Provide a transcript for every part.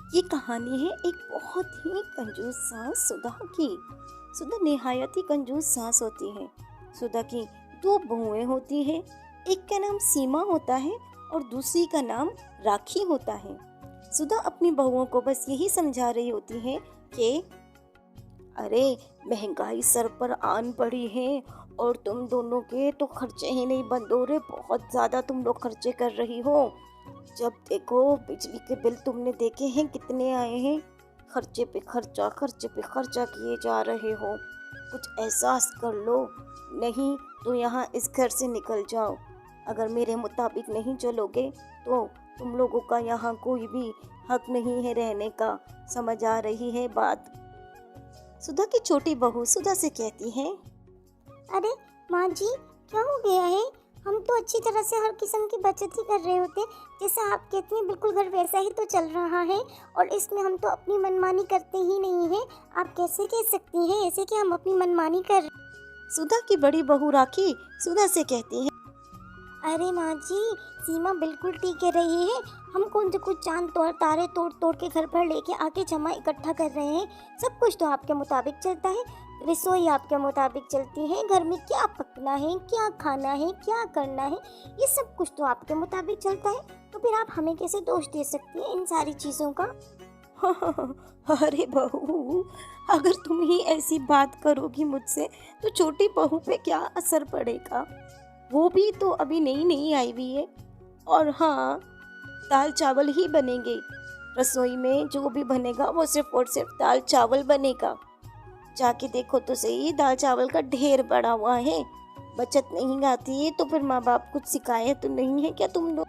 ये कहानी है एक बहुत ही कंजूस सास सुधा की। सुधा निहायत ही कंजूस सास होती है। सुधा की दो बहुएं होती हैं। एक का नाम सीमा होता है और दूसरी का नाम राखी होता है। सुधा अपनी बहुओं को बस यही समझा रही होती है कि अरे, महंगाई सर पर आन पड़ी है और तुम दोनों के तो खर्चे ही नहीं बंद हो रहे। बहुत ज़्यादा तुम लोग खर्चे कर रही हो। जब देखो बिजली के बिल तुमने देखे हैं कितने आए हैं। खर्चे पे खर्चा किए जा रहे हो। कुछ एहसास कर लो, नहीं तो यहाँ इस घर से निकल जाओ। अगर मेरे मुताबिक नहीं चलोगे तो तुम लोगों का यहाँ कोई भी हक नहीं है रहने का। समझ आ रही है बात? सुधा की छोटी बहू सुधा से कहती है, अरे माँ जी, क्या हो गया है? हम तो अच्छी तरह से हर किस्म की बचत ही कर रहे होते। जैसे आप कहती हैं बिल्कुल घर वैसा ही तो चल रहा है, और इसमें हम तो अपनी मनमानी करते ही नहीं हैं। आप कैसे कह सकती हैं ऐसे कि हम अपनी मनमानी कर। सुधा की बड़ी बहू राखी सुधा से कहती है, अरे माँ जी, सीमा बिल्कुल ठीक कह रही है। हम कौन से कुछ चांद तोड़ तारे तोड़ तोड़ के घर पर लेके आके जमा इकट्ठा कर रहे हैं। सब कुछ तो आपके मुताबिक चलता है। रसोई आपके मुताबिक चलती है, घर में क्या पकना है, क्या खाना है, क्या करना है, ये सब कुछ तो आपके मुताबिक चलता है। तो फिर आप हमें कैसे दोष दे सकती हैं इन सारी चीज़ों का? अरे बहू, अगर तुम ही ऐसी बात करोगी मुझसे तो छोटी बहू पे क्या असर पड़ेगा? वो भी तो अभी नई नई आई हुई है। और हाँ, दाल चावल ही बनेंगे। रसोई में जो भी बनेगा वो सिर्फ और सिर्फ दाल चावल बनेगा। जाके देखो तो सही, दाल चावल का ढेर पड़ा हुआ है। बचत नहीं आती है तो फिर माँ बाप कुछ सिखाए तो नहीं है क्या तुम लोग?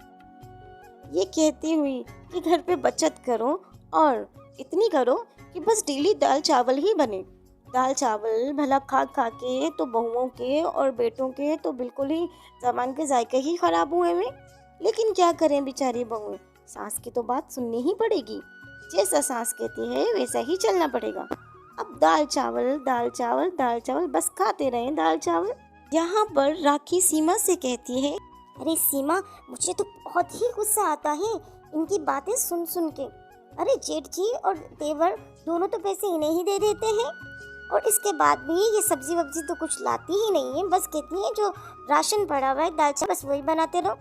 ये कहती हुई कि घर पे बचत करो और इतनी करो कि बस डेली दाल चावल ही बने। दाल चावल भला खा खा के तो बहुओं के और बेटों के तो बिल्कुल ही सामान के जायके ही खराब हुए हुए। लेकिन क्या करें बेचारी बहुएं, सास की तो बात सुननी ही पड़ेगी। जैसा सास कहती है वैसा ही चलना पड़ेगा। अब दाल चावल दाल चावल दाल चावल बस खाते रहें दाल चावल। यहाँ पर राखी सीमा से कहती है, अरे सीमा, मुझे तो बहुत ही गुस्सा आता है इनकी बातें सुन सुन के। अरे जेठ जी और देवर दोनों तो पैसे इन्हें ही दे देते हैं, और इसके बाद भी ये सब्जी वब्जी तो कुछ लाती ही नहीं है। बस कहती है जो राशन पड़ा हुआ है दाल चावल बस वही बनाते रहो।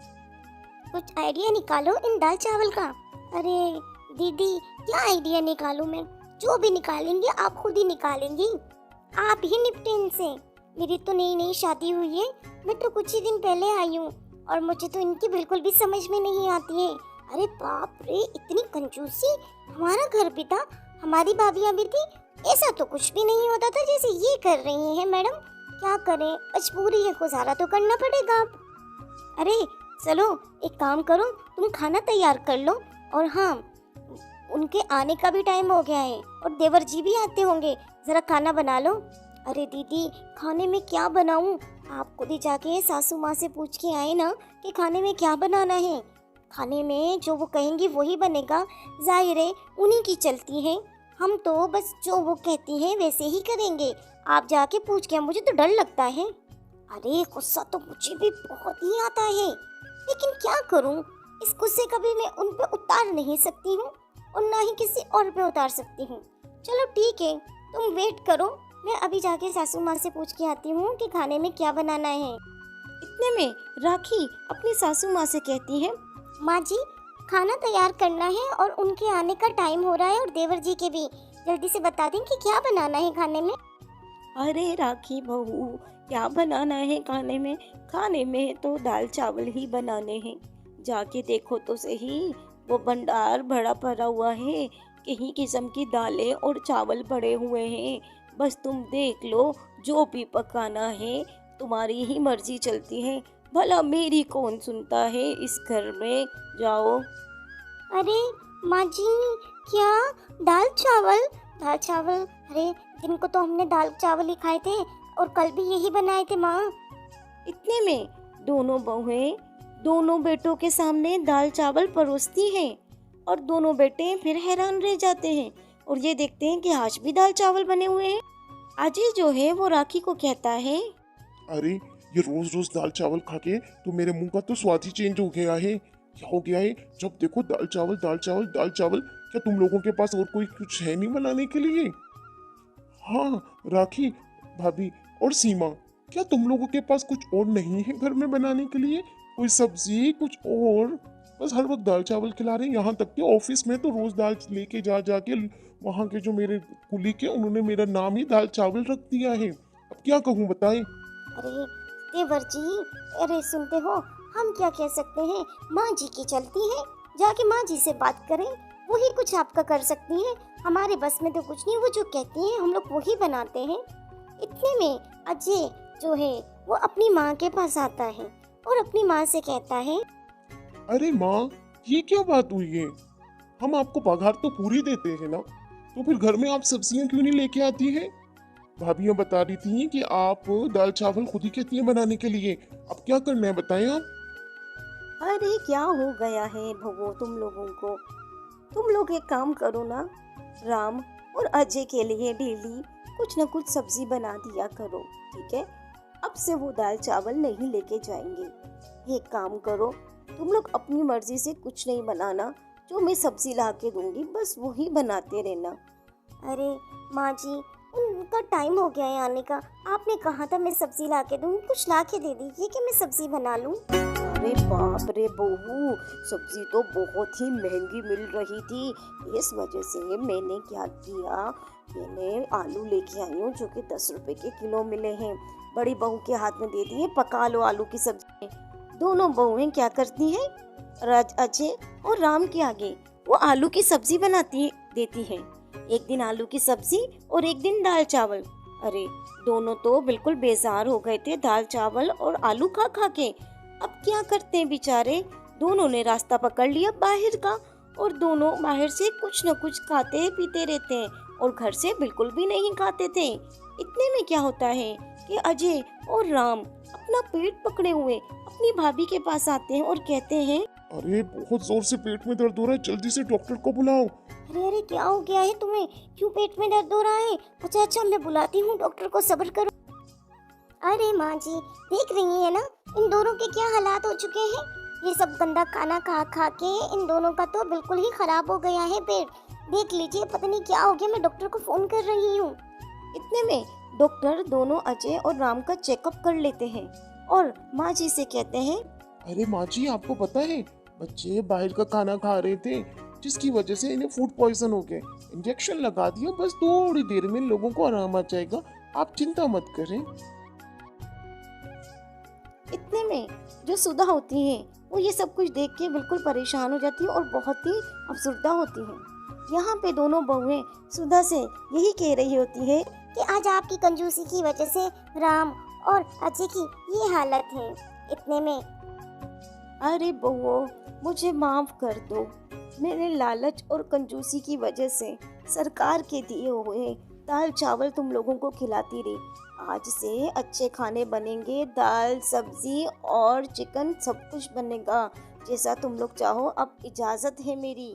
कुछ आइडिया निकालो इन दाल चावल का। अरे दीदी, क्या आइडिया निकालूं मैं? जो भी निकालेंगे आप खुद ही निकालेंगी। आप ही निपटे इनसे। मेरी तो नई नई शादी हुई है, मैं तो कुछ ही दिन पहले आई हूँ, और मुझे तो इनकी बिल्कुल भी समझ में नहीं आती है। अरे बाप रे, इतनी कंजूसी! हमारा घर भी था, हमारी भाभियाँ भी थी, ऐसा तो कुछ भी नहीं होता था जैसे ये कर रही हैं मैडम। क्या करें, मजबूरी है, गुजारा तो करना पड़ेगा अब। अरे चलो एक काम करो, तुम खाना तैयार कर लो। और हाँ, उनके आने का भी टाइम हो गया है और देवर जी भी आते होंगे, ज़रा खाना बना लो। अरे दीदी, खाने में क्या बनाऊं? आप खुद ही जाके सासू माँ से पूछ के आए ना कि खाने में क्या बनाना है। खाने में जो वो कहेंगी वही बनेगा, जाहिर है उन्हीं की चलती है। हम तो बस जो वो कहती हैं वैसे ही करेंगे। आप जाके पूछ के, मुझे तो डर लगता है। अरे गुस्सा तो मुझे भी बहुत ही आता है, लेकिन क्या करूं? इस गुस्से कभी मैं उन पे उतार नहीं सकती हूँ और ना ही किसी और पे उतार सकती हूँ। चलो ठीक है, तुम वेट करो, मैं अभी जाके सासू माँ से पूछ के आती हूँ कि खाने में क्या बनाना है। इतने में राखी अपनी सासू माँ से कहती है, माँ जी, खाना तैयार करना है और उनके आने का टाइम हो रहा है, और देवर जी के भी। जल्दी से बता दें कि क्या बनाना है खाने में। अरे राखी बहू, क्या बनाना है खाने में? खाने में तो दाल चावल ही बनाने हैं। जाके देखो तो सही, वो भंडार भरा पड़ा हुआ है। कहीं किस्म की दालें और चावल पड़े हुए हैं। बस तुम देख लो, जो भी पकाना है तुम्हारी ही मर्जी चलती है। भला मेरी कौन सुनता है इस घर में? जाओ। अरे माँ जी, क्या दाल चावल? दाल चावल? अरे दिन को तो हमने दाल चावल ही खाए थे और कल भी यही बनाए थे माँ। इतने में दोनों बहुएं दोनों बेटों के सामने दाल चावल परोसती हैं और दोनों बेटे फिर हैरान रह जाते हैं और ये देखते हैं कि आज भी दाल चावल बने हुए हैं। अजय जो है वो राखी को कहता है, अरे ये रोज रोज दाल चावल खा के तो मेरे मुंह का तो स्वाद ही चेंज हो गया है। क्या हो गया है? जब देखो दाल चावल दाल चावल दाल चावल। क्या तुम लोगों के पास और कोई कुछ है नहीं बनाने के लिए? हाँ, राखी, भाभी और सीमा, क्या तुम लोगों के पास कुछ और नहीं है घर में बनाने के लिए? कोई सब्जी कुछ और? बस हर वक्त दाल चावल खिला रहे हैं। यहाँ तक कि ऑफिस में तो रोज दाल लेके जा जाके वहाँ के जो मेरे कुलीग हैं उन्होंने मेरा नाम ही दाल चावल रख दिया है। अब क्या कहूँ बताएं? अरे देवर जी, अरे सुनते हो, हम क्या कह सकते हैं, माँ जी की चलती है, जाके माँ जी से बात करें, वही कुछ आपका कर सकती हैं। हमारे बस में तो कुछ नहीं, वो जो कहती हैं हम लोग वही बनाते हैं। इतने में अजय जो है वो अपनी माँ के पास आता है और अपनी माँ से कहता है, अरे माँ, ये क्या बात हुई है? हम आपको पगार तो पूरी देते हैं ना, तो फिर घर में आप सब्जियां क्यों नहीं लेके आती हैं? भाभियां बता रही थी कि आप दाल चावल खुद ही कहती हैं बनाने के लिए। अब क्या करना है बताएं आप? अरे क्या हो गया है भगो तुम लोगों को? तुम लोग एक काम करो ना, राम और अजय के लिए डेली कुछ न कुछ सब्जी बना दिया करो, ठीक है? अब से वो दाल चावल नहीं लेके जाएंगे। एक काम करो, तुम लोग अपनी मर्जी से कुछ नहीं बनाना, जो मैं सब्जी ला के दूंगी बस वही बनाते रहना। अरे माँ जी, उनका टाइम हो गया है आने का, आपने कहा था मैं सब्जी ला के दूँ, कुछ ला के दे दीजिए कि मैं सब्जी बना लूँ। अरे बाप रे बहू, सब्जी तो बहुत ही महंगी मिल रही थी। इस वजह से मैंने क्या किया, मैंने आलू लेके आई हूँ जो कि 10 रुपए के किलो मिले हैं। बड़ी बहू के हाथ में दे दिए, पका लो आलू की सब्जी। दोनों बहुएं क्या करती हैं, अजय और राम के आगे वो आलू की सब्जी बनाती देती हैं। एक दिन आलू की सब्जी और एक दिन दाल चावल। अरे दोनों तो बिल्कुल बेजार हो गए थे दाल चावल और आलू खा खा के। अब क्या करते हैं बेचारे, दोनों ने रास्ता पकड़ लिया बाहर का और दोनों बाहर से कुछ न कुछ खाते पीते रहते हैं और घर से बिल्कुल भी नहीं खाते थे। इतने में क्या होता है कि अजय और राम अपना पेट पकड़े हुए अपनी भाभी के पास आते हैं और कहते हैं, अरे बहुत जोर से पेट में दर्द हो रहा है, जल्दी से डॉक्टर को बुलाओ। अरे अरे क्या हो गया है तुम्हें, क्यों पेट में दर्द हो रहा है? अच्छा अच्छा, मैं बुलाती हूँ डॉक्टर को, सब्र करो। अरे माँ जी, देख रही है ना इन दोनों के क्या हालात हो चुके हैं। ये सब गंदा खाना खा खा के इन दोनों का तो बिल्कुल ही खराब हो गया है पेट। देख लीजिए, पता नहीं क्या हो गया, मैं डॉक्टर को फोन कर रही हूँ। इतने में डॉक्टर दोनों अजय और राम का चेकअप कर लेते हैं और माँ जी से कहते हैं, अरे माँ जी, आपको पता है बच्चे बाहर का खाना खा रहे थे जिसकी वजह से इन्हें फूड पॉइजन हो गया। इंजेक्शन लगा दिया, बस थोड़ी देर में लोगों को आराम आ जाएगा, आप चिंता मत करें। इतने में जो सुधा होती है वो ये सब कुछ देख के बिल्कुल परेशान हो जाती है और बहुत ही अफसरदा होती है। यहाँ पे दोनों बहुएं सुधा से यही कह रही होती है कि आज आपकी कंजूसी की वजह से राम और अजय की ये हालत है। इतने में अरे बहुओं, मुझे माफ कर दो, मैंने लालच और कंजूसी की वजह से सरकार के दिए हुए दाल चावल तुम लोगों को खिलाती रही। आज से अच्छे खाने बनेंगे, दाल सब्जी और चिकन सब कुछ बनेगा जैसा तुम लोग चाहो। अब इजाज़त है मेरी।